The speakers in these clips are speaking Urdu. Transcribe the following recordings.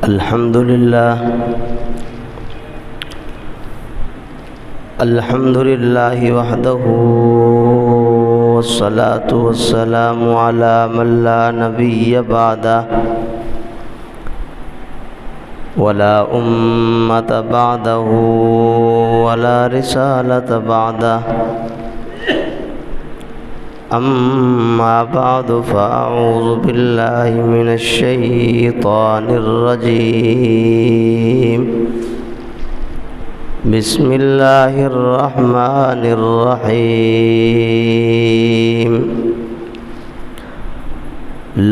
الحمد لله وحده والصلاة والسلام على من لا نبي بعده ولا أمة بعده ولا رسالة بعده أما بعد فأعوذ بالله من الشيطان الرجيم بسم الله الرحمن الرحيم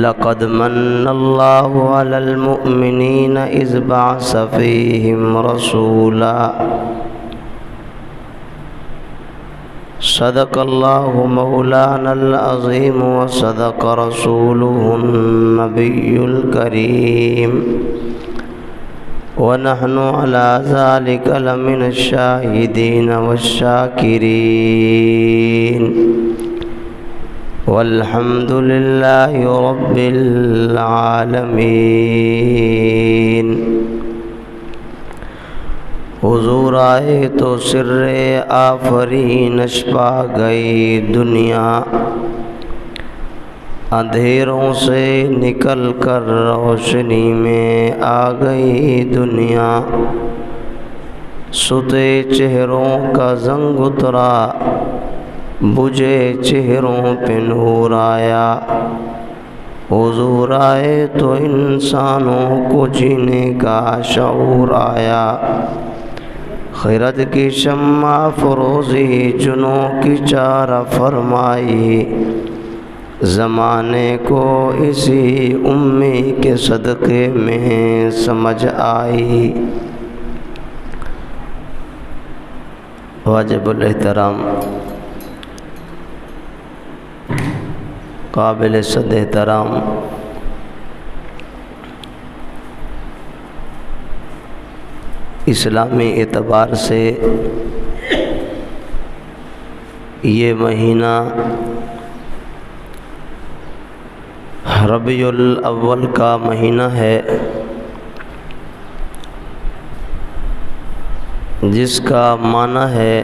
لقد من الله على المؤمنين إذ بعث فيهم رسولا صدق الله مولانا العظيم وصدق رسوله النبي الكريم ونحن على ذلك لمن الشاهدين والشاكرين والحمد لله رب العالمين۔ حضور آئے تو سر آفرینش پا گئی دنیا، اندھیروں سے نکل کر روشنی میں آ گئی دنیا، ستے چہروں کا زنگ اترا، بجھے چہروں پہ نور آیا۔ حضور آئے تو انسانوں کو جینے کا شعور آیا، خیرت کی شمع فروزی جنوں کی چارہ فرمائی، زمانے کو اسی امی کے صدقے میں سمجھ آئی۔ واجب الاحترام قابل صد احترام اسلامی اعتبار سے یہ مہینہ ربیع الاول کا مہینہ ہے، جس کا معنی ہے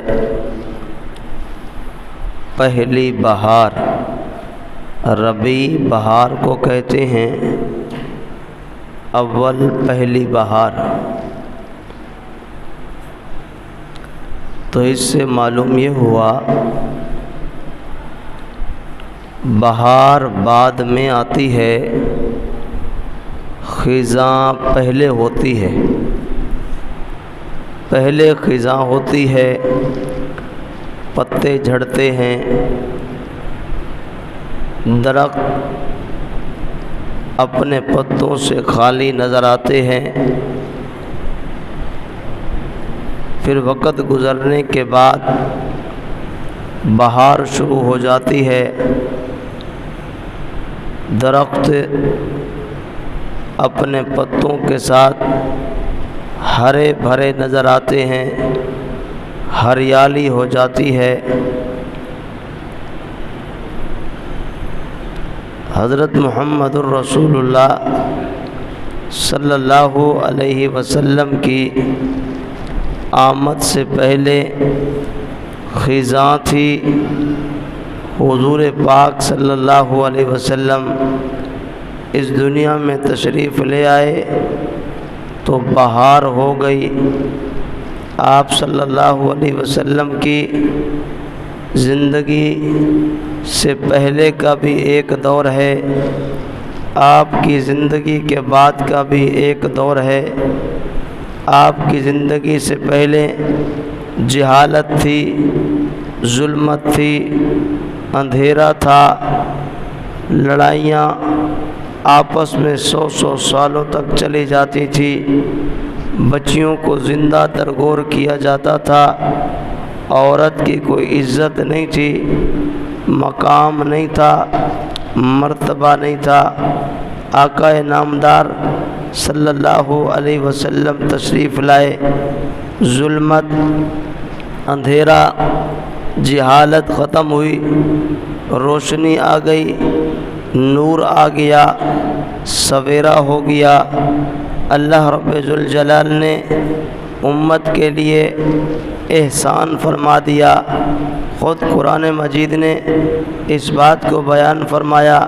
پہلی بہار۔ ربیع بہار کو کہتے ہیں، اول پہلی بہار۔ تو اس سے معلوم یہ ہوا بہار بعد میں آتی ہے، خزاں پہلے ہوتی ہے۔ پہلے خزاں ہوتی ہے، پتے جھڑتے ہیں، درخت اپنے پتوں سے خالی نظر آتے ہیں۔ پھر وقت گزرنے کے بعد بہار شروع ہو جاتی ہے، درخت اپنے پتوں کے ساتھ ہرے بھرے نظر آتے ہیں، ہریالی ہو جاتی ہے۔ حضرت محمد الرسول اللہ صلی اللہ علیہ وسلم کی آمد سے پہلے خزاں تھی۔ حضور پاک صلی اللہ علیہ وسلم اس دنیا میں تشریف لے آئے تو بہار ہو گئی۔ آپ صلی اللہ علیہ وسلم کی زندگی سے پہلے کا بھی ایک دور ہے، آپ کی زندگی کے بعد کا بھی ایک دور ہے۔ آپ کی زندگی سے پہلے جہالت تھی، ظلمت تھی، اندھیرا تھا، لڑائیاں آپس میں 100 سالوں تک چلی جاتی تھی، بچیوں کو زندہ درگور کیا جاتا تھا، عورت کی کوئی عزت نہیں تھی، مقام نہیں تھا، مرتبہ نہیں تھا۔ آقا نامدار صلی اللہ علیہ وسلم تشریف لائے، ظلمت، اندھیرا، جہالت ختم ہوئی، روشنی آ گئی، نور آ گیا، سویرا ہو گیا، اللہ رب ذوالجلال نے امت کے لیے احسان فرما دیا۔ خود قرآن مجید نے اس بات کو بیان فرمایا،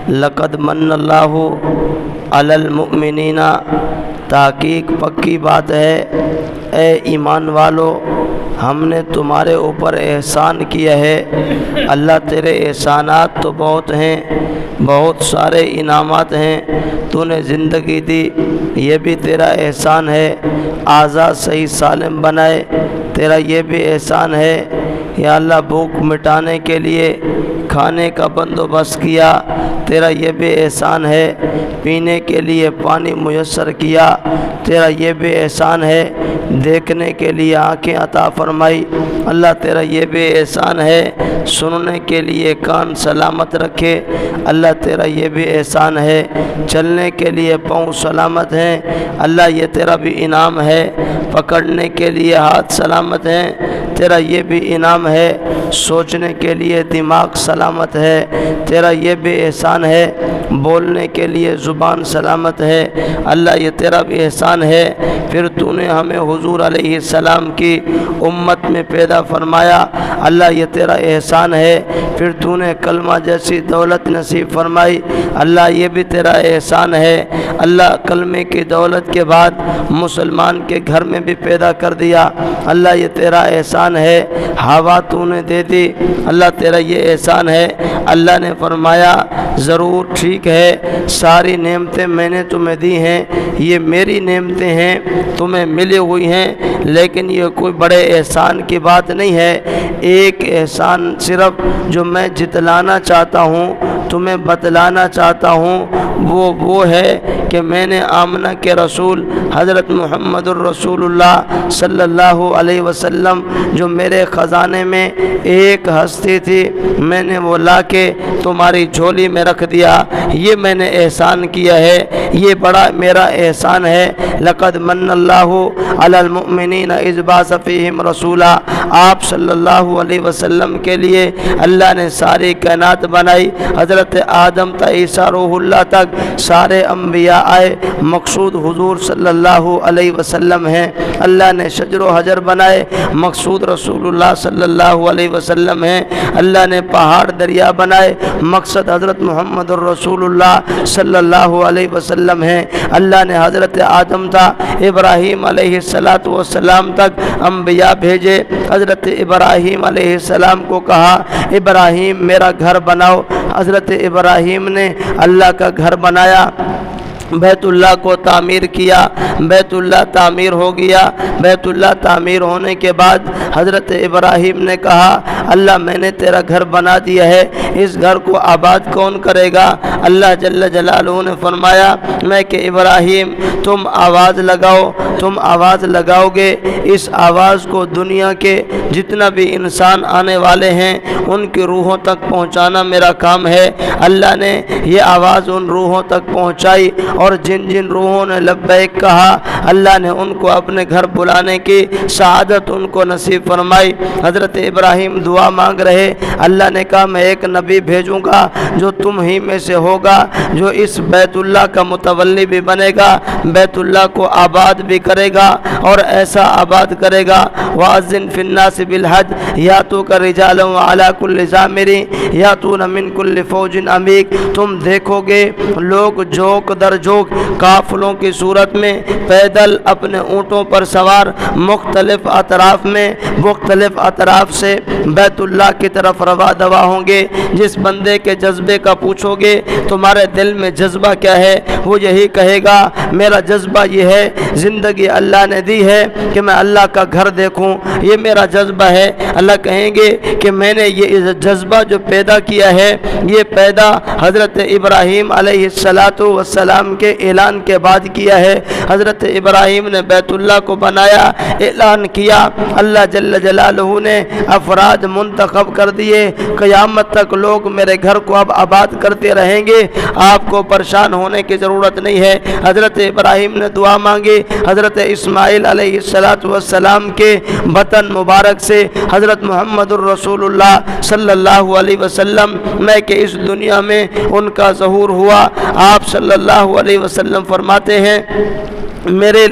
لقد من اللہ علی المؤمنین، تحقیق پکی بات ہے اے ایمان والو ہم نے تمہارے اوپر احسان کیا ہے۔ اللہ تیرے احسانات تو بہت ہیں، بہت سارے انعامات ہیں، تو نے زندگی دی یہ بھی تیرا احسان ہے، آزاد صحیح سالم بنائے تیرا یہ بھی احسان ہے، یا اللہ بھوک مٹانے کے لیے کھانے کا بندوبست کیا تیرا یہ بھی احسان ہے، پینے کے لیے پانی میسر کیا تیرا یہ بھی احسان ہے، دیکھنے کے لیے آنکھیں عطا فرمائی اللہ تیرا یہ بھی احسان ہے، سننے کے لیے کان سلامت رکھے اللہ تیرا یہ بھی احسان ہے، چلنے کے لیے پاؤں سلامت ہیں اللہ یہ تیرا بھی انعام ہے، پکڑنے کے لیے ہاتھ سلامت ہیں تیرا یہ بھی انعام ہے، سوچنے کے لیے دماغ سلامت ہے تیرا یہ بھی احسان ہے، بولنے کے لیے زبان سلامت ہے اللہ یہ تیرا بھی احسان ہے۔ پھر تو نے ہمیں حضور علیہ السلام کی امت میں پیدا فرمایا اللہ یہ تیرا احسان ہے۔ پھر تو نے کلمہ جیسی دولت نصیب فرمائی اللہ یہ بھی تیرا احسان ہے۔ اللہ کلمے کی دولت کے بعد مسلمان کے گھر میں بھی پیدا کر دیا اللہ یہ تیرا احسان ہے۔ ہوا تو نے دے دی اللہ تیرا یہ احسان ہے۔ اللہ نے فرمایا ضرور ٹھیک ہے ساری نعمتیں میں نے تمہیں دی ہیں، یہ میری نعمتیں ہیں تمہیں ملی ہوئی ہیں، لیکن یہ کوئی بڑے احسان کی بات نہیں ہے۔ ایک احسان صرف جو میں جتلانا چاہتا ہوں تمہیں بتلانا چاہتا ہوں وہ ہے کہ میں نے آمنہ کے رسول حضرت محمد الرسول اللہ صلی اللہ علیہ وسلم جو میرے خزانے میں ایک ہستی تھی میں نے وہ لا کے تمہاری جھولی میں رکھ دیا، یہ میں نے احسان کیا ہے، یہ بڑا میرا احسان ہے۔ لقد من اللہ علی المؤمنین اذ بعث فیہم رسولا، آپ صلی اللہ علیہ وسلم کے لیے اللہ نے ساری کائنات بنائی، حضرت آدم تا عیسیٰ روح اللہ تک سارے انبیاء آئے، مقصود حضور صلی اللہ علیہ وسلم ہیں۔ اللہ نے شجر و حجر بنائے، مقصود رسول اللہ صلی اللہ علیہ وسلم ہیں۔ اللہ نے پہاڑ دریا بنائے، مقصد حضرت محمد الرسول اللہ صلی اللہ علیہ وسلم ہیں۔ اللہ نے حضرت آدم تا ابراہیم علیہ السلام تک انبیاء بھیجے، حضرت ابراہیم علیہ السلام کو کہا ابراہیم میرا گھر بناؤ، حضرت ابراہیم نے اللہ کا گھر بنایا، بیت اللہ کو تعمیر کیا، بیت اللہ تعمیر ہو گیا۔ بیت اللہ تعمیر ہونے کے بعد حضرت ابراہیم نے کہا اللہ میں نے تیرا گھر بنا دیا ہے، اس گھر کو آباد کون کرے گا؟ اللہ جل جلالہ نے فرمایا میں کہ ابراہیم تم آواز لگاؤ، تم آواز لگاؤ گے، اس آواز کو دنیا کے جتنا بھی انسان آنے والے ہیں ان کی روحوں تک پہنچانا میرا کام ہے۔ اللہ نے یہ آواز ان روحوں تک پہنچائی اور جن جن روحوں نے لبیک کہا اللہ نے ان کو اپنے گھر بلانے کی سعادت ان کو نصیب فرمائی۔ حضرت ابراہیم دعا مانگ رہے، اللہ نے کہا میں ایک نبی بھیجوں گا جو تم ہی میں سے ہوگا، جو اس بیت اللہ کا متولی بھی بنے گا، بیت اللہ کو آباد بھی کرے گا اور ایسا آباد کرے گا وَأَذِّن فِي النَّاسِ بِالْحَجِّ يَأْتُوكَ رِجَالًا وَعَلَىٰ كُلِّ ضَامِرٍ يَأْتُونَ مِنْ كُلِّ فَوْجٍ عَمِيقٍ، تم دیکھو گے لوگ جوک در جوک قافلوں کی صورت میں پیدل اپنے اونٹوں پر سوار مختلف اطراف سے بیت اللہ کی طرف روا دوا ہوں گے۔ جس بندے کے جذبے کا پوچھو گے تمہارے دل میں جذبہ کیا ہے، وہ یہی کہے گا میرا جذبہ یہ ہے، زندگی اللہ نے دی ہے کہ میں اللہ کا گھر دیکھوں، یہ میرا جذبہ ہے۔ اللہ کہیں گے کہ میں نے یہ جذبہ جو پیدا کیا ہے یہ پیدا حضرت ابراہیم علیہ السلام کے اعلان کے بعد کیا ہے۔ حضرت ابراہیم نے بیت اللہ کو بنایا، اعلان کیا، اللہ جل جلالہ نے افراد منتخب کر دیے، قیامت تک لوگ میرے گھر کو اب آباد کرتے رہیں گے، آپ کو پریشان ہونے کی ضرورت نہیں ہے۔ حضرت ابراہیم نے دعا مانگی، حضرت اسماعیل علیہ السلام کے بطن مبارک سے حضرت محمد الرسول اللہ صلی اللہ علیہ وسلم میں کہ اس دنیا میں ان کا ظہور ہوا۔ آپ صلی اللہ علیہ وسلم فرماتے ہیں میرے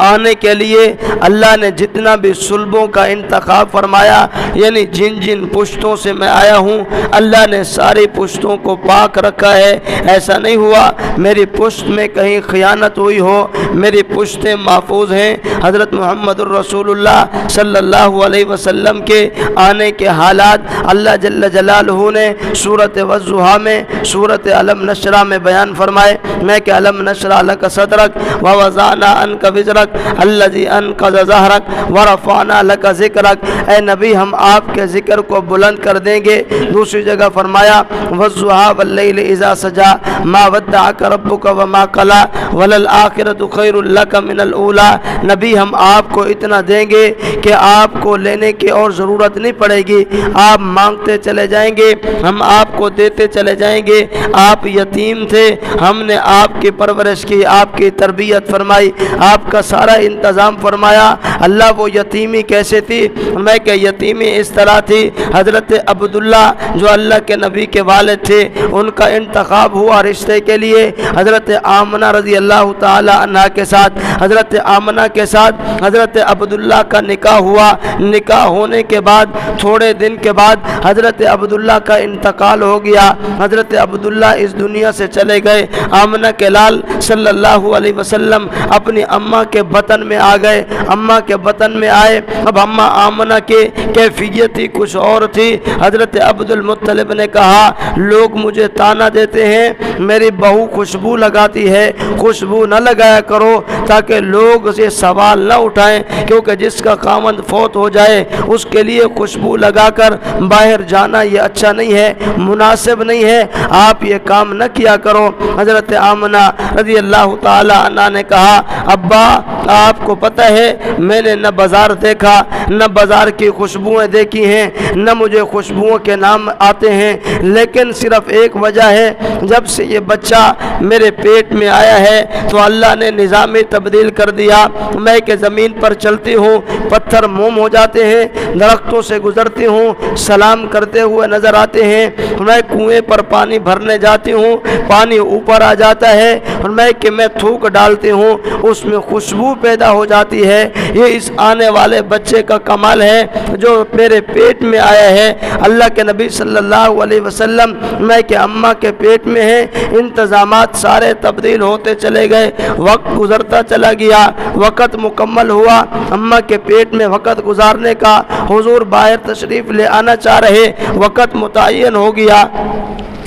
آنے کے لیے اللہ نے جتنا بھی صلبوں کا انتخاب فرمایا، یعنی جن جن پشتوں سے میں آیا ہوں اللہ نے ساری پشتوں کو پاک رکھا ہے۔ ایسا نہیں ہوا میری پشت میں کہیں خیانت ہوئی ہو، میری پشتیں محفوظ ہیں۔ حضرت محمد الرسول اللہ صلی اللہ علیہ وسلم کے آنے کے حالات اللہ جل جلالہ نے سورۃ والضحیٰ میں سورۃ علم نشرہ میں بیان فرمائے۔ میں کہ علم نشرح لک صدرک ووضعنا عنک وزرک الذی انقض ظہرک ورفعنا لک ذکرک، اے نبی ہم آپ کے ذکر کو بلند کر دیں گے۔ دوسری جگہ فرمایا والضحیٰ واللیل اذا سجا ما ودعک ربک وما قلی وللآخرۃ خیر لک من الاولی، نبی ہم آپ کو اتنا دیں گے کہ آپ کو لینے کی اور ضرورت نہیں پڑے گی، آپ مانگتے چلے جائیں گے، ہم آپ کو دیتے چلے جائیں گے۔ آپ یتیم تھے، ہم نے آپ کی پرورش کی، آپ کی تربیت فرمائی، آپ کا سارا انتظام فرمایا۔ اللہ وہ یتیمی کیسے تھی؟ میں کہ یتیمی اس طرح تھی، حضرت عبداللہ جو اللہ کے نبی کے والد تھے ان کا انتخاب ہوا رشتے کے لیے حضرت آمنہ رضی اللہ تعالی عنہ کے ساتھ۔ حضرت آمنہ کے ساتھ حضرت عبداللہ کا نکاح ہوا۔ نکاح ہونے کے بعد تھوڑے دن کے بعد حضرت عبداللہ کا انتقال ہو گیا، حضرت عبداللہ اس دنیا سے چلے گئے۔ آمنہ کے لال صلی اللہ علیہ وسلم اپنی اماں کے بطن میں آ گئے۔ اماں کے بطن میں آئے، اب اماں آمنہ کی کیفیت ہی کچھ اور تھی۔ حضرت عبد المطلب نے کہا لوگ مجھے تانا دیتے ہیں میری بہو خوشبو لگاتی ہے، خوشبو نہ لگایا کرو تاکہ لوگ یہ سوال نہ اٹھائیں، کیونکہ جس کا خاوند فوت ہو جائے اس کے لیے خوشبو لگا کر باہر جانا یہ اچھا نہیں ہے، مناسب نہیں ہے، آپ یہ کام نہ کیا کرو۔ حضرت آمنہ رضی اللہ تعالی عنہ نے کہا ابا آپ کو پتہ ہے میں نے نہ بازار دیکھا، نہ بازار کی خوشبوئیں دیکھی ہیں، نہ مجھے خوشبوؤں کے نام آتے ہیں، لیکن صرف ایک وجہ ہے، جب سے یہ بچہ میرے پیٹ میں آیا ہے تو اللہ نے نظام تبدیل کر دیا۔ میں کہ زمین پر چلتی ہوں پتھر موم ہو جاتے ہیں، درختوں سے گزرتی ہوں سلام کرتے ہوئے نظر آتے ہیں، میں کنویں پر پانی بھرنے جاتی ہوں پانی اوپر آ جاتا ہے، اور میں کہ میں تھوک ڈالتی ہوں اس میں خوشبو پیدا ہو جاتی ہے۔ یہ اس آنے والے بچے کا کمال ہے جو میرے پیٹ میں آیا ہے۔ اللہ کے نبی صلی اللہ علیہ وسلم میں کہ اماں کے پیٹ میں ہے، انتظامات سارے تبدیل ہوتے چلے گئے، وقت گزرتا چلا گیا، وقت مکمل ہوا، اماں کے پیٹ میں وقت گزارنے کا حضور باہر تشریف لے آنا چاہ رہے، وقت متعین ہو گیا۔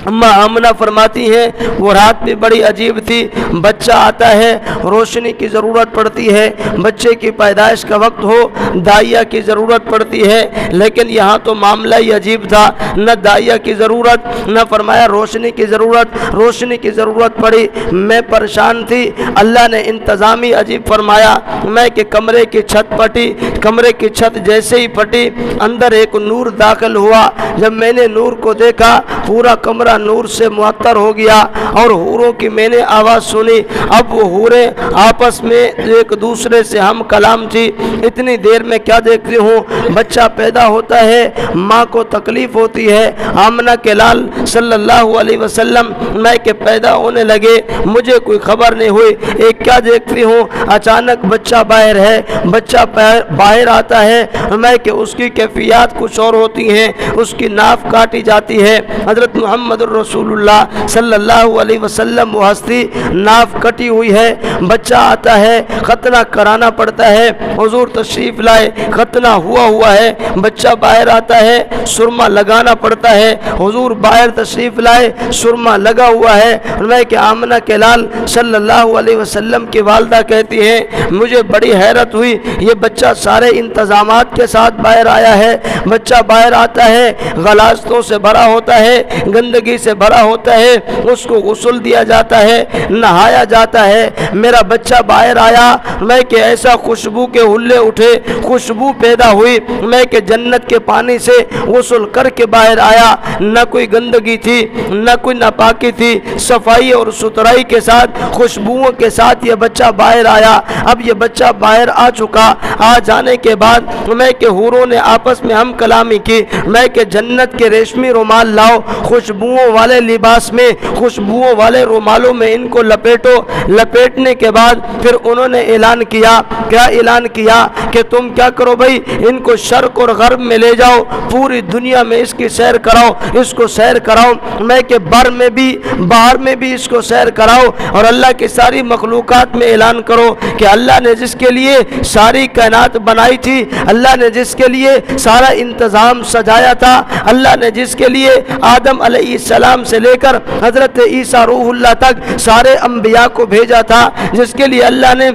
اماں آمنہ فرماتی ہیں وہ رات بھی بڑی عجیب تھی، بچہ آتا ہے روشنی کی ضرورت پڑتی ہے، بچے کی پیدائش کا وقت ہو دائیا کی ضرورت پڑتی ہے، لیکن یہاں تو معاملہ ہی عجیب تھا، نہ دائیا کی ضرورت نہ فرمایا روشنی کی ضرورت، روشنی کی ضرورت پڑی، میں پریشان تھی، اللہ نے انتظام ہی عجیب فرمایا۔ میں کہ کمرے کی چھت پھٹی، کمرے کی چھت جیسے ہی پھٹی اندر ایک نور داخل ہوا، جب میں نے نور کو دیکھا پورا کمرہ نور سے معطر ہو گیا، اور حوروں کی میں نے آواز سنی۔ اب وہ حوریں آپس میں ایک دوسرے سے ہم کلام تھی۔ اتنی دیر میں کیا دیکھتی ہوں بچہ پیدا ہوتا ہے، ماں کو تکلیف ہوتی ہے، آمنہ کے لال صلی اللہ علیہ وسلم میں کہ پیدا ہونے لگے، مجھے کوئی خبر نہیں ہوئی۔ ایک کیا دیکھتی ہوں اچانک بچہ باہر ہے، بچہ باہر آتا ہے، میں کہ اس کی کیفیات کچھ اور ہوتی ہیں، اس کی ناف کاٹی جاتی ہے۔ حضرت محمد الرسول اللہ صلی اللہ علیہ وسلم وہ ہستی ناف کٹی ہوئی ہے، بچہ آتا ہے ختنہ کرانا پڑتا ہے، حضور تشریف لائے ختنہ ہوا ہے، بچہ باہر آتا ہے سرما لگانا پڑتا ہے، حضور باہر تشریف لائے سرما لگا ہوا ہے۔ میں کہ آمنہ کے لال صلی اللہ علیہ وسلم کی والدہ کہتی ہیں مجھے بڑی حیرت ہوئی، یہ بچہ سارے انتظامات کے ساتھ باہر آیا ہے، بچہ باہر آتا ہے غلاظتوں سے بھرا ہوتا ہے، گندگی سے بھرا ہوتا ہے، اس کو غسل دیا جاتا ہے، نہایا جاتا ہے، میرا بچہ باہر آیا، میں کہ ایسا خوشبو کے ہلے اٹھے، خوشبو پیدا ہوئی، میں کہ جنت کے پانی سے غسل کر کے باہر آیا، نہ کوئی گندگی تھی نہ کوئی ناپاکی تھی، صفائی اور ستھرائی کے ساتھ خوشبوؤں کے ساتھ یہ بچہ باہر آیا۔ اب یہ بچہ باہر آ چکا، آ جانے کے بعد میں کہ حوروں نے آپس میں ہم کلامی کی، میں کہ جنت کے ریشمی رومال لاؤ، خوشبوؤں خوشبوؤں والے لباس میں، خوشبوؤں والے رومالوں میں ان کو لپیٹو۔ لپیٹنے کے بعد پھر انہوں نے اعلان کیا، کیا اعلان کیا کہ تم کیا کرو بھائی، ان کو شرق اور غرب میں لے جاؤ، پوری دنیا میں اس کی سیر کراؤ، اس کو سیر کراؤ، میں کہ بر میں بھی باہر میں بھی اس کو سیر کراؤ، اور اللہ کی ساری مخلوقات میں اعلان کرو کہ اللہ نے جس کے لیے ساری کائنات بنائی تھی، اللہ نے جس کے لیے سارا انتظام سجایا تھا، اللہ نے جس کے لیے آدم علیہ السلام سے لے کر حضرت عیسیٰ روح اللہ تک سارے انبیاء کو بھیجا تھا، جس کے لیے اللہ نے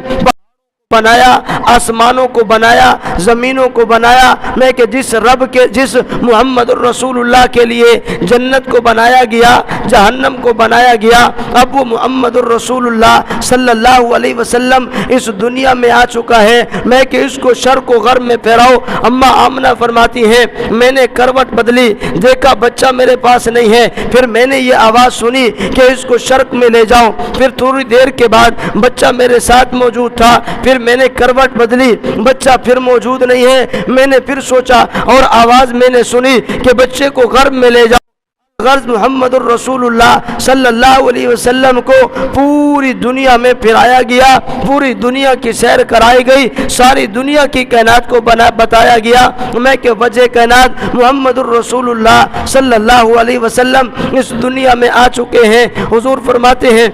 بنایا، آسمانوں کو بنایا، زمینوں کو بنایا، میں کہ جس محمد الرسول اللہ کے لیے جنت کو بنایا گیا، جہنم کو بنایا گیا، اب وہ محمد الرسول اللہ صلی اللہ علیہ وسلم اس دنیا میں آ چکا ہے، میں کہ اس کو شرق و غرب میں پھیراؤ۔ اماں آمنہ فرماتی ہیں میں نے کروٹ بدلی، دیکھا بچہ میرے پاس نہیں ہے، پھر میں نے یہ آواز سنی کہ اس کو شرق میں لے جاؤ، پھر تھوڑی دیر کے بعد بچہ میرے ساتھ موجود تھا، پھر میں نے کروٹ بدلی، بچہ پھر موجود نہیں ہے، میں نے پھر سوچا اور آواز میں نے سنی کہ بچے کو غرب میں لے جاؤ۔ غرض محمد الرسول اللہ صلی اللہ علیہ وسلم کو پوری دنیا میں پھرایا گیا، پوری دنیا کی سیر کرائی گئی، ساری دنیا کی کائنات کو بتایا گیا، میں کہ وجہ کائنات محمد الرسول اللہ صلی اللہ علیہ وسلم اس دنیا میں آ چکے ہیں۔ حضور فرماتے ہیں،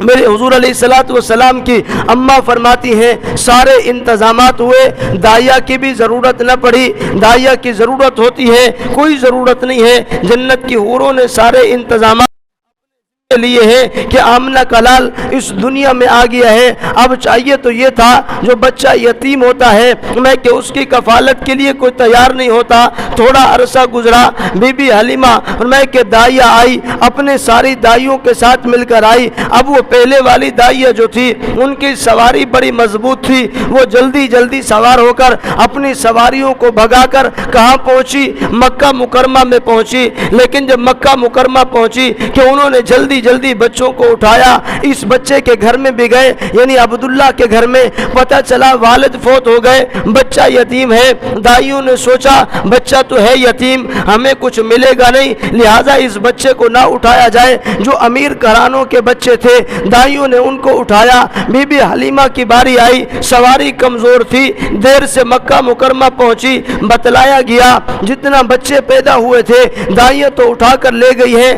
میرے حضور علیہ السلام کی اماں فرماتی ہیں سارے انتظامات ہوئے، داعیہ کی بھی ضرورت نہ پڑی، داعیہ کی ضرورت ہوتی ہے کوئی ضرورت نہیں ہے، جنت کی حوروں نے سارے انتظامات لیے ہے کہ آمنہ کا لال اس دنیا میں آ گیا ہے، اب چاہیے تو یہ تھا جو بچہ یتیم ہوتا ہے میں کہ اس کی کفالت کے لیے کوئی تیار نہیں ہوتا، تھوڑا عرصہ گزرا، بی بی حلیمہ میں کہ داعیہ آئی، اپنے ساری دائیوں کے ساتھ مل کر آئی، اب وہ پہلے والی داعیہ جو تھی ان کی سواری بڑی مضبوط تھی، وہ جلدی جلدی سوار ہو کر اپنی سواریوں کو بھگا کر کہاں پہنچی، مکہ مکرمہ میں پہنچی، لیکن جب مکہ مکرمہ پہنچی کہ انہوں نے جلدی بچوں کو اٹھایا، اس بچے کے گھر میں بھی گئے، یعنی عبداللہ کے گھر میں، پتہ چلا والد فوت ہو گئے، بچہ یتیم ہے، دائیوں نے سوچا بچہ تو ہے یتیم، ہمیں کچھ ملے گا نہیں، لہٰذا اس بچے کو نہ اٹھایا جائے، جو امیر گھرانوں کے بچے تھے دائیوں نے ان کو اٹھایا، بی بی حلیمہ کی باری آئی، سواری کمزور تھی، دیر سے مکہ مکرمہ پہنچی، بتلایا گیا جتنا بچے پیدا ہوئے تھے دائیاں تو اٹھا کر لے گئی ہیں،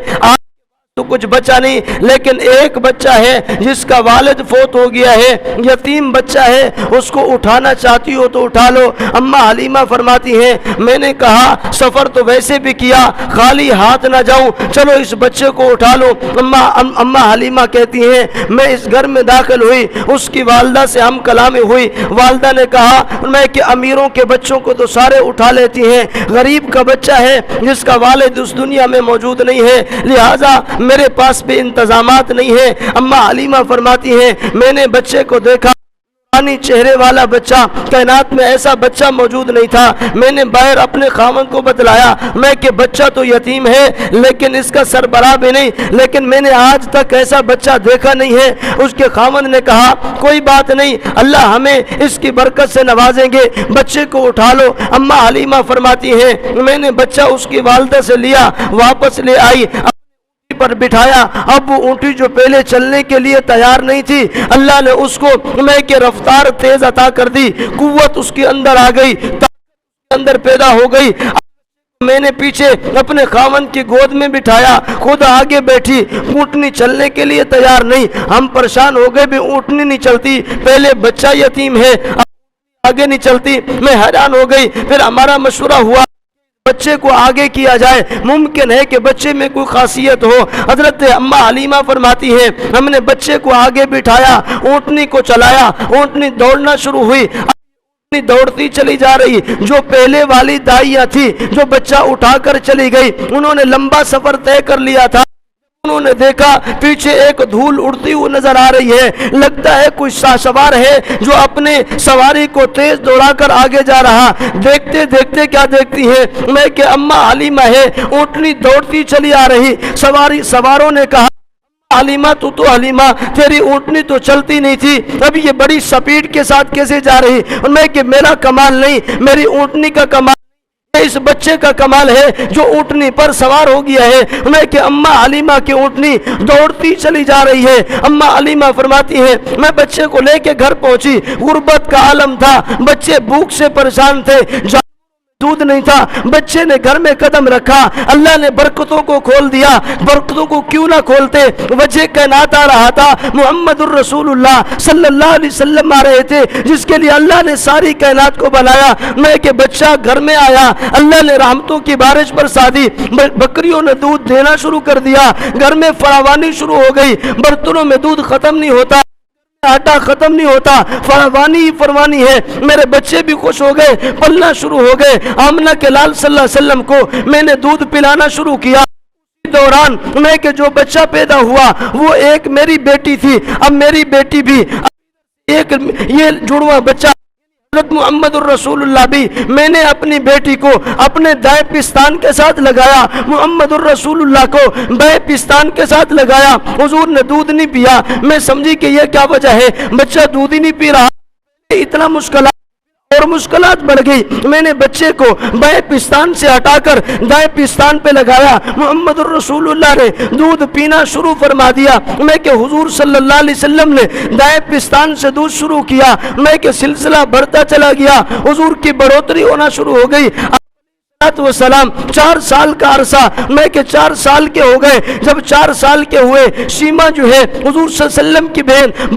تو کچھ بچا نہیں، لیکن ایک بچہ ہے جس کا والد فوت ہو گیا ہے، یتیم بچہ ہے، اس کو اٹھانا چاہتی ہو تو اٹھا لو۔ اماں حلیمہ فرماتی ہیں میں نے کہا سفر تو ویسے بھی کیا، خالی ہاتھ نہ جاؤں، چلو اس بچے کو اٹھا لو۔ اماں حلیمہ کہتی ہیں میں اس گھر میں داخل ہوئی، اس کی والدہ سے ہم کلامی ہوئی، والدہ نے کہا میں کہ امیروں کے بچوں کو تو سارے اٹھا لیتی ہیں، غریب کا بچہ ہے جس کا والد اس دنیا میں موجود نہیں ہے، لہٰذا میرے پاس بھی انتظامات نہیں ہے۔ اماں حلیمہ فرماتی ہیں میں نے بچے کو دیکھا، پانی چہرے والا بچہ، کائنات میں ایسا بچہ موجود نہیں تھا، میں نے باہر اپنے خاوند کو بتلایا میں کہ بچہ تو یتیم ہے لیکن اس کا سربراہ بھی نہیں، لیکن میں نے آج تک ایسا بچہ دیکھا نہیں ہے۔ اس کے خاوند نے کہا کوئی بات نہیں، اللہ ہمیں اس کی برکت سے نوازیں گے، بچے کو اٹھا لو۔ اماں حلیمہ فرماتی ہیں میں نے بچہ اس کی والدہ سے لیا، واپس لے آئی، پر بٹھایا، اب وہ اونٹی جو پہلے چلنے کے لیے تیار نہیں تھی، اللہ نے اس کو میں کہ رفتار تیز عطا کر دی، قوت اس کے اندر آ گئی، اندر پیدا ہو گئی۔ میں نے پیچھے اپنے خاوند کی گود میں بٹھایا، خود آگے بیٹھی، اونٹنی چلنے کے لیے تیار نہیں، ہم پریشان ہو گئے بھی اونٹنی نہیں چلتی، پہلے بچہ یتیم ہے آگے نہیں چلتی، میں حیران ہو گئی، پھر ہمارا مشورہ ہوا بچے کو آگے کیا جائے، ممکن ہے کہ بچے میں کوئی خاصیت ہو۔ حضرت اماں حلیمہ فرماتی ہیں ہم نے بچے کو آگے بٹھایا، اونٹنی کو چلایا، اونٹنی دوڑنا شروع ہوئی، اونٹنی دوڑتی چلی جا رہی، جو پہلے والی دائیاں تھی جو بچہ اٹھا کر چلی گئی، انہوں نے لمبا سفر طے کر لیا تھا، انہوں نے دیکھا پیچھے ایک دھول اڑتی ہوئی نظر آ رہی ہے، لگتا ہے کوئی سوار ہے جو اپنے سواری کو تیز دوڑا کر آگے جا رہا، دیکھتے دیکھتے کیا دیکھتی ہے میں کہ اماں حلیمہ ہے، اونٹنی دوڑتی چلی آ رہی، سواروں نے کہا حلیمہ تو حلیمہ تیری اونٹنی تو چلتی نہیں تھی، اب یہ بڑی سپیڈ کے ساتھ کیسے جا رہی، میں کہ میرا کمال نہیں، میری اونٹنی کا کمال، اس بچے کا کمال ہے جو اونٹنی پر سوار ہو گیا ہے میں کہ اماں علیمہ کی اونٹنی دوڑتی چلی جا رہی ہے۔ اماں علیمہ فرماتی ہے میں بچے کو لے کے گھر پہنچی، غربت کا عالم تھا، بچے بھوک سے پریشان تھے، دودھ نہیں تھا، بچے نے گھر میں قدم رکھا، اللہ نے برکتوں کو کھول دیا۔ برکتوں کو کیوں نہ کھولتے، وجہ کائنات آ رہا تھا، محمد الرسول اللہ صلی اللہ علیہ وسلم آ رہے تھے جس کے لیے اللہ نے ساری کائنات کو بنایا۔ میں کہ بچہ گھر میں آیا، اللہ نے رحمتوں کی بارش برسا دی، بکریوں نے دودھ دینا شروع کر دیا، گھر میں فراوانی شروع ہو گئی، برتنوں میں دودھ ختم نہیں ہوتا، آٹا ختم نہیں ہوتا، فراوانی ہی فروانی ہے۔ میرے بچے بھی خوش ہو گئے، پلنا شروع ہو گئے۔ آمنہ کے لال صلی اللہ علیہ وسلم کو میں نے دودھ پلانا شروع کیا۔ دوران میں کہ جو بچہ پیدا ہوا وہ ایک میری بیٹی تھی، اب میری بیٹی بھی ایک یہ جڑواں بچہ حضرت محمد الرسول اللہ بھی میں نے اپنی بیٹی کو اپنے دائیں پستان کے ساتھ لگایا، محمد الرسول اللہ کو بائیں پستان کے ساتھ لگایا۔ حضور نے دودھ نہیں پیا، میں سمجھی کہ یہ کیا وجہ ہے، بچہ دودھ ہی نہیں پی رہا، اتنا مشکلات بڑھ گئی۔ میں نے بچے کو بائیں پستان سے ہٹا کر دائیں پستان پہ لگایا، محمد الرسول اللہ نے دودھ پینا شروع فرما دیا۔ میں کہ حضور صلی اللہ علیہ وسلم نے دائیں پستان سے دودھ شروع کیا، میں کہ سلسلہ بڑھتا چلا گیا، حضور کی بڑھوتری ہونا شروع ہو گئی۔ والسلام 4 سال کا عرصہ، میں کہ 4 سال کے ہو گئے، جب 4 سال کے ہوئے شیما جو ہے حضور صلی اللہ علیہ وسلم کی بہن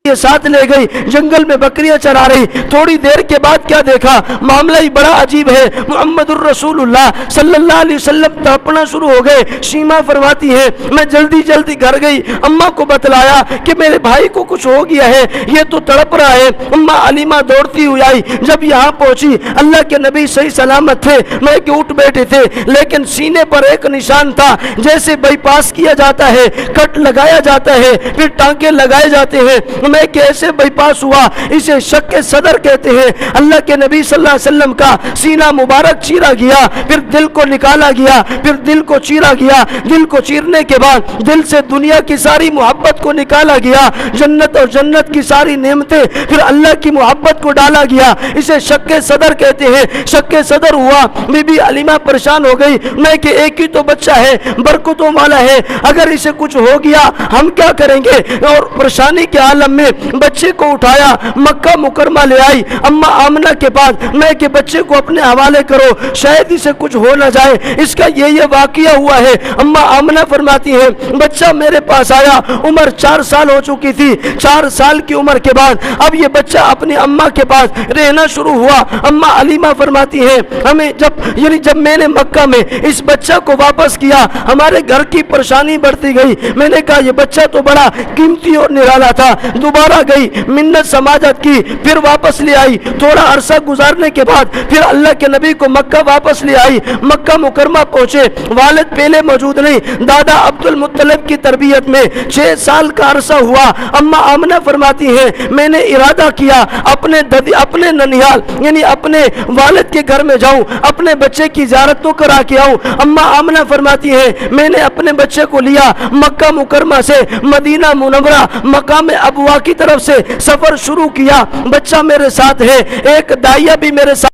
یہ ساتھ لے گئی، جنگل میں بکریاں چرا رہی۔ تھوڑی دیر کے بعد کیا دیکھا، معاملہ ہی بڑا عجیب ہے، محمد الرسول اللہ صلی اللہ علیہ وسلم تڑپنا شروع ہو گئے۔ شیما فرماتی ہے میں جلدی گھر گئی، اماں کو بتلایا کہ میرے بھائی کو کچھ ہو گیا ہے، یہ تو تڑپ رہا ہے۔ اماں علیمہ دوڑتی ہوئی آئی، جب یہاں پہنچی اللہ کے نبی صحیح سلامت تھے، میں کہ اٹھ بیٹھے تھے، لیکن سینے پر ایک نشان تھا، جیسے بائی پاس کیا جاتا ہے، کٹ لگایا جاتا ہے، پھر ٹانکے لگائے جاتے ہیں، میں کیسے بائی پاس ہوا، اسے شک صدر کہتے ہیں۔ اللہ کے نبی صلی اللہ علیہ وسلم کا سینہ مبارک چیرا گیا، پھر دل کو نکالا گیا، پھر دل کو چیرا گیا، دل کو چیرنے کے بعد دل سے دنیا کی ساری محبت کو نکالا گیا، جنت اور جنت کی ساری نعمتیں، پھر اللہ کی محبت کو ڈالا گیا، اسے شک صدر کہتے ہیں۔ شک صدر ہوا، بی بی علیمہ پریشان ہو گئی، میں کہ ایک ہی تو بچہ ہے، برکتوں والا ہے، اگر اسے کچھ ہو گیا ہم کیا کریں گے، اور پریشانی کے عالم میں بچے کو اٹھایا، مکہ مکرمہ لے آئی اماں آمنہ کے پاس، میں کہ بچے کو اپنے حوالے کرو، شاید اسے کچھ ہو نہ جائے، اس کا یہ واقعہ ہوا ہے۔ اماں آمنہ فرماتی ہے بچہ میرے پاس آیا، عمر 4 سال ہو چکی تھی، 4 سال کی عمر کے بعد اب یہ بچہ اپنی اماں کے پاس رہنا شروع ہوا۔ اماں علیمہ فرماتی ہے ہمیں جب میں نے مکہ میں اس بچہ کو واپس کیا، ہمارے گھر کی پریشانی بڑھتی گئی، میں نے کہا یہ بچہ تو بڑا قیمتی اور نرالا تھا، دوبارہ گئی منت سماجت کی، پھر واپس لے آئی، تھوڑا عرصہ گزارنے کے بعد پھر اللہ کے نبی کو مکہ واپس لے آئی، مکہ مکرمہ پہنچے، والد پہلے موجود نہیں، دادا عبد المطلب کی تربیت میں 6 سال کا عرصہ ہوا۔ اماں آمنہ فرماتی ہے میں نے ارادہ کیا اپنے ننیال یعنی اپنے والد کے گھر میں جاؤں، اپنے بچے کی زیارت تو کرا کے آؤں۔ اماں آمنہ فرماتی ہے میں نے اپنے بچے کو لیا، مکہ مکرمہ سے مدینہ منورہ مقام ابوا کی طرف سے سفر شروع کیا، بچہ میرے ساتھ ہے، ایک دائیا بھی میرے ساتھ،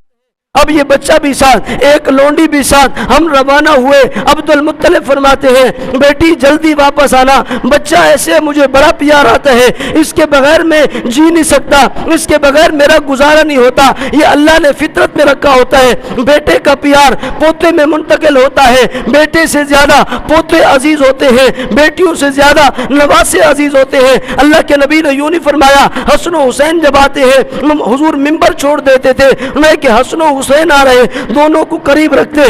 اب یہ بچہ بھی ساتھ، ایک لونڈی بھی ساتھ، ہم روانہ ہوئے۔ عبد المطلب فرماتے ہیں بیٹی جلدی واپس آنا، بچہ ایسے مجھے بڑا پیار آتا ہے، اس کے بغیر میں جی نہیں سکتا، اس کے بغیر میرا گزارا نہیں ہوتا، یہ اللہ نے فطرت میں رکھا ہوتا ہے، بیٹے کا پیار پوتے میں منتقل ہوتا ہے، بیٹے سے زیادہ پوتے عزیز ہوتے ہیں، بیٹیوں سے زیادہ نواسے عزیز ہوتے ہیں۔ اللہ کے نبی نے یوں نہیں فرمایا، حسن و حسین جب آتے ہیں حضور منبر چھوڑ دیتے تھے، میں کہ حسن و حسین آ رہے، دونوں کو قریب رکھتے،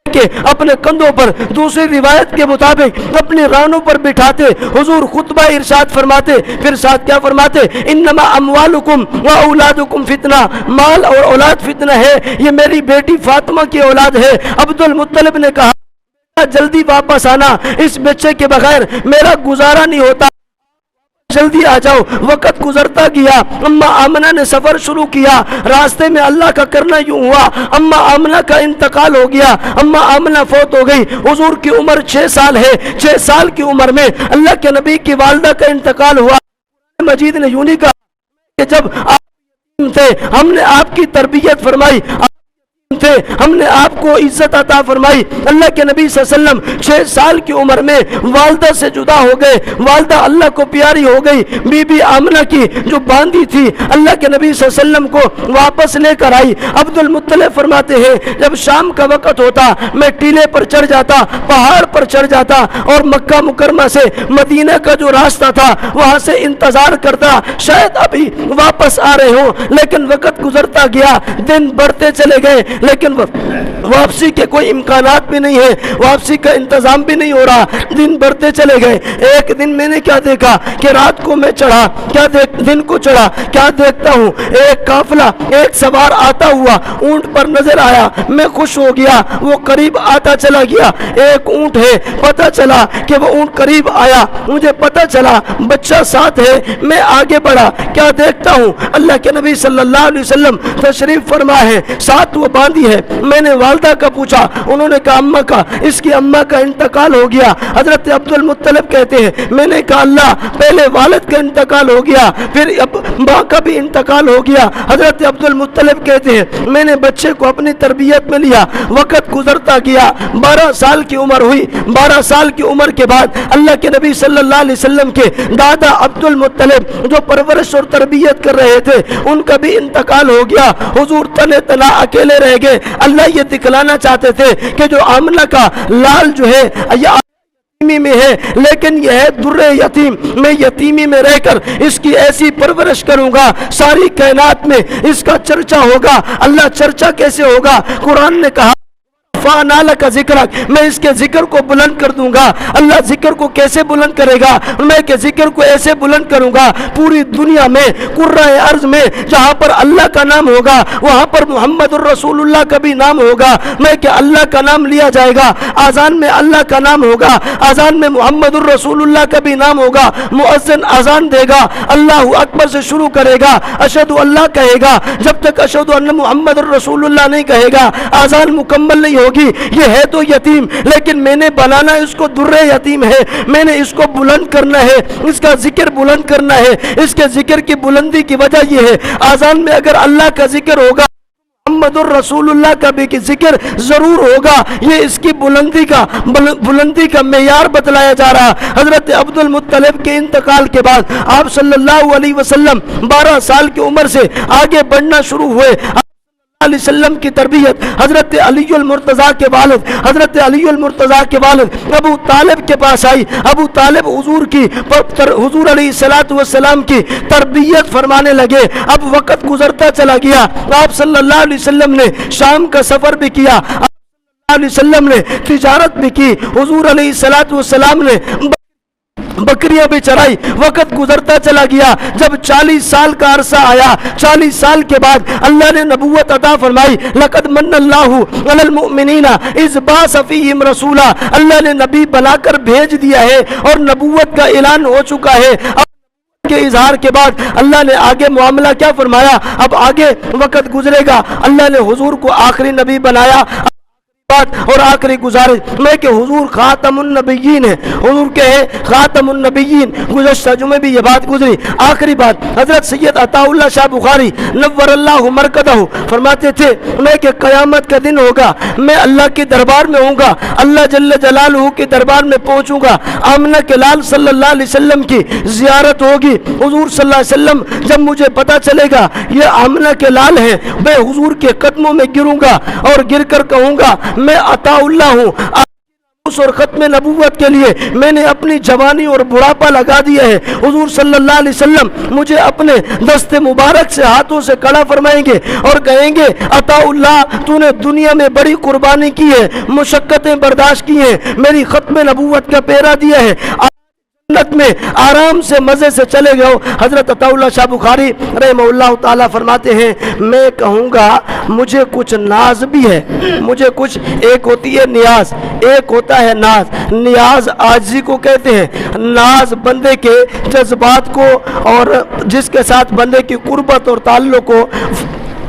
کہ اپنے کندھوں پر، دوسری روایت کے مطابق اپنی رانوں پر بٹھاتے، حضور خطبہ ارشاد فرماتے، پھر ساتھ کیا فرماتے، انما اموالکم و اولادکم فتنہ، مال اور اولاد فتنہ ہے، یہ میری بیٹی فاطمہ کی اولاد ہے۔ عبد المطلب نے کہا جلدی واپس آنا، اس بچے کے بغیر میرا گزارا نہیں ہوتا، جلدی آ جاؤ۔ وقت گزرتا گیا، اماں آمنہ نے سفر شروع کیا، راستے میں اللہ کا کرنا یوں ہوا، اماں آمنہ کا انتقال ہو گیا، اماں آمنہ فوت ہو گئی، حضور کی عمر 6 سال ہے، 6 سال کی عمر میں اللہ کے نبی کی والدہ کا انتقال ہوا۔ مجید نے یوں نہیں کہا کہ جب آپ تھے ہم نے آپ کی تربیت فرمائی، تھے ہم نے آپ کو عزت عطا فرمائی۔ اللہ کے نبی صلی اللہ علیہ وسلم 6 سال کی عمر میں والدہ سے جدا ہو گئے، والدہ اللہ کو پیاری ہو گئی، بی بی آمنہ کی جو باندھی تھی اللہ کے نبی صلی اللہ علیہ وسلم کو واپس لے کر آئی۔ عبد المطلب فرماتے ہیں جب شام کا وقت ہوتا میں ٹیلے پر چڑھ جاتا، پہاڑ پر چڑھ جاتا اور مکہ مکرمہ سے مدینہ کا جو راستہ تھا وہاں سے انتظار کرتا شاید ابھی واپس آ رہے ہوں، لیکن وقت گزرتا گیا، دن بڑھتے چلے گئے، لیکن واپسی کے کوئی امکانات بھی نہیں ہے، واپسی کا انتظام بھی نہیں ہو رہا، دن بڑھتے چلے گئے۔ ایک دن میں نے کیا دیکھا کہ رات کو میں چڑھا، دن کو چڑھا، کیا دیکھتا ہوں ایک قافلہ ایک سوار آتا ہوا اونٹ پر نظر آیا، میں خوش ہو گیا، وہ قریب آتا چلا گیا، ایک اونٹ ہے، پتہ چلا کہ وہ اونٹ قریب آیا، مجھے پتہ چلا بچہ ساتھ ہے، میں آگے بڑھا، کیا دیکھتا ہوں اللہ کے نبی صلی اللہ علیہ وسلم تشریف فرما ہے، ساتھ وہ باندھی ہے۔ میں نے والدہ کا پوچھا، انہوں نے کہا اماں کا، اس کی اماں کا انتقال ہو گیا۔ حضرت عبد المطلب کہتے ہیں میں نے کہا اللہ، پہلے والد کا انتقال ہو گیا، پھر اب ماں کا بھی انتقال ہو گیا۔ حضرت عبد المطلب کہتے ہیں میں نے بچے کو اپنی تربیت میں لیا، وقت گزرتا گیا، 12 سال کی عمر ہوئی، 12 سال کی عمر کے بعد اللہ کے نبی صلی اللہ علیہ وسلم کے دادا عبد المطلب جو پرورش اور تربیت کر رہے تھے ان کا بھی انتقال ہو گیا، حضور تنے تنا اکیلے رہ گئے۔ اللہ یہ دکھلانا چاہتے تھے کہ جو آمنہ کا لال جو ہے یتیمی میں ہے، لیکن یہ ہے در یتیم، میں یتیمی میں رہ کر اس کی ایسی پرورش کروں گا ساری کائنات میں اس کا چرچا ہوگا۔ اللہ چرچا کیسے ہوگا؟ قرآن نے کہا فَأَنَا لَكَ ذِكْرَكَ، میں اس کے ذکر کو بلند کر دوں گا۔ اللہ ذکر کو کیسے بلند کرے گا؟ میں کہ ذکر کو ایسے بلند کروں گا پوری دنیا میں قرۂ ارض میں جہاں پر اللہ کا نام ہوگا وہاں پر محمد الرسول اللہ کا بھی نام ہوگا، میں کہ اللہ کا نام لیا جائے گا، آذان میں اللہ کا نام ہوگا، آذان میں محمد الرسول اللہ کا بھی نام ہوگا، مؤذن آذان دے گا، اللہ اکبر سے شروع کرے گا، اشہد اللہ کہے گا، جب تک اشہد ان محمد الرسول اللہ نہیں کہے گا آذان مکمل نہیں ہوگی۔ یہ ہے تو یتیم، لیکن میں نے بنانا اس کو در یتیم ہے، میں نے اس کو بلند کرنا ہے، اس کا ذکر بلند کرنا ہے۔ اس کے ذکر کی بلندی کی وجہ یہ ہے آذان میں اگر اللہ کا ذکر ہوگا محمد الرسول اللہ کا بھی ذکر ضرور ہوگا، یہ اس کی بلندی کا معیار بتلایا جا رہا۔ حضرت عبد المطلب کے انتقال کے بعد آپ صلی اللہ علیہ وسلم 12 سال کی عمر سے آگے بڑھنا شروع ہوئے۔ علیہ وسلم کی تربیت حضرت علی المرتضیٰ کے والد حضرت علی المرتضیٰ کے والد ابو طالب کے پاس آئی۔ ابو طالب حضور علیہ السلام کی تربیت فرمانے لگے۔ اب وقت گزرتا چلا گیا، آپ صلی اللہ علیہ وسلم نے شام کا سفر بھی کیا، صلی اللہ علیہ وسلم نے تجارت بھی کی، حضور علیہ السلام نے بکریاں بھی چرائی، وقت گزرتا چلا گیا۔ جب 40 سال کا عرصہ آیا، 40 سال کے بعد اللہ نے نبوت عطا فرمائی۔ لقد من اللہ علی المؤمنین اذ بعث فیہم رسولا، اللہ نے نبی بنا کر بھیج دیا ہے اور نبوت کا اعلان ہو چکا ہے۔ کے اظہار کے بعد اللہ نے آگے معاملہ کیا فرمایا؟ اب آگے وقت گزرے گا، اللہ نے حضور کو آخری نبی بنایا۔ اور آخری گزارش میں کہ حضور خاتم النبیین ہے، حضور کے ہے خاتم النبیین۔ گزشتہ جمعے بھی یہ بات گزری۔ آخری بات حضرت سید عطا اللہ شاہ بخاری نور اللہ مرکزہ فرماتے تھے میں کہ قیامت کا دن ہوگا، میں اللہ کے دربار میں ہوں گا، اللہ جل جلالہ کے دربار میں پہنچوں گا، آمنہ کے لال صلی اللہ علیہ وسلم کی زیارت ہوگی۔ حضور صلی اللہ علیہ وسلم جب مجھے پتا چلے گا یہ آمنہ کے لال ہیں، میں حضور کے قدموں میں گروں گا اور گر کر کہوں گا میں عطا اللہ ہوں، اور ختم نبوت کے لیے میں نے اپنی جوانی اور بڑھاپا لگا دیا ہے۔ حضور صلی اللہ علیہ وسلم مجھے اپنے دست مبارک سے ہاتھوں سے کڑا فرمائیں گے اور کہیں گے عطا اللہ تو نے دنیا میں بڑی قربانی کی ہے، مشقتیں برداشت کی ہیں، میری ختم نبوت کا پیرا دیا ہے، جنت میں آرام سے مزے سے چلے گئے ہو۔ حضرت عطا اللہ شاہ بخاری رحمہ اللہ تعالیٰ فرماتے ہیں میں کہوں گا مجھے کچھ ناز بھی ہے، مجھے کچھ، ایک ہوتی ہے نیاز، ایک ہوتا ہے ناز۔ نیاز عاجزی کو کہتے ہیں، ناز بندے کے جذبات کو اور جس کے ساتھ بندے کی قربت اور تعلق کو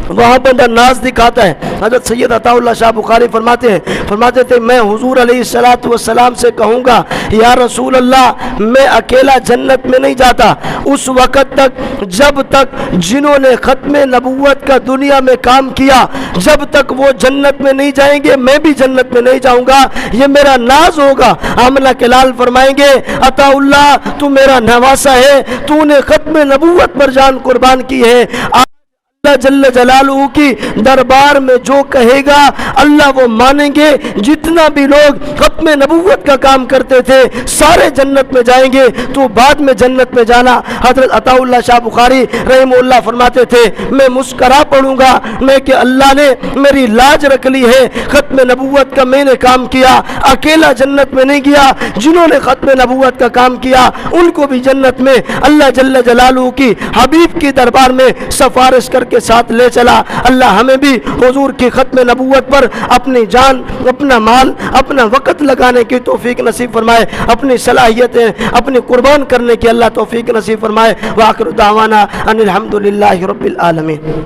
وہاں بندہ ناز دکھاتا ہے۔ حضرت سید عطا اللہ شاہ بخاری فرماتے تھے میں حضور علیہ الصلوۃ والسلام سے کہوں گا یا رسول اللہ میں اکیلا جنت میں نہیں جاتا اس وقت تک جب تک جنہوں نے ختم نبوت کا دنیا میں کام کیا جب تک وہ جنت میں نہیں جائیں گے میں بھی جنت میں نہیں جاؤں گا، یہ میرا ناز ہوگا۔ آمنہ کے لال فرمائیں گے عطا اللہ تو میرا نواسا ہے، تو نے ختم نبوت پر جان قربان کی ہے، اللہ جل جلالہ کی دربار میں جو کہے گا اللہ وہ مانیں گے۔ جتنا بھی لوگ ختم نبوت کا کام کرتے تھے سارے جنت میں جائیں گے، تو بعد میں جنت میں جانا۔ حضرت عطا اللہ شاہ بخاری رحمہ اللہ فرماتے تھے میں مسکرا پڑھوں گا میں کہ اللہ نے میری لاج رکھ لی ہے، ختم نبوت کا میں نے کام کیا، اکیلا جنت میں نہیں گیا، جنہوں نے ختم نبوت کا کام کیا ان کو بھی جنت میں اللہ جل جلالہ کی حبیب کی دربار میں سفارش کر کے ساتھ لے چلا۔ اللہ ہمیں بھی حضور کی ختم نبوت پر اپنی جان، اپنا مال، اپنا وقت لگانے کی توفیق نصیب فرمائے، اپنی صلاحیتیں اپنی قربان کرنے کی اللہ توفیق نصیب فرمائے۔ وآخر دعوانا ان الحمدللہ رب العالمین۔